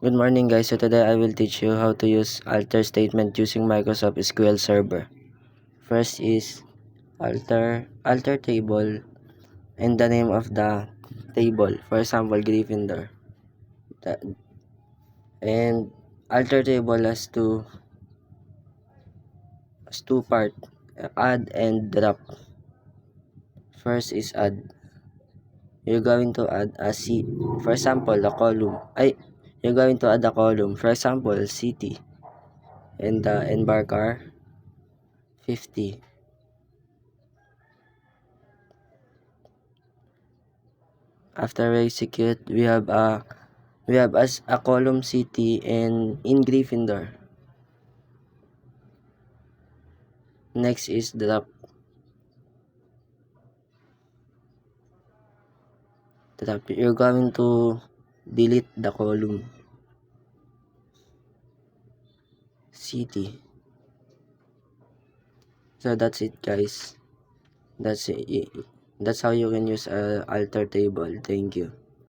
Good morning guys, so today I will teach you how to use alter statement using Microsoft SQL Server. First is alter table and the name of the table, for example Gryffindor. And alter table has two part, add and drop. First is add. You're going to add a for example a column. You're going to add a column, for example city, and the embark are 50. After we execute, we have as a column city and in Gryffindor. Next is drop. You're going to delete the column city. So that's it guys. That's it. That's how you can use a alter table. Thank you.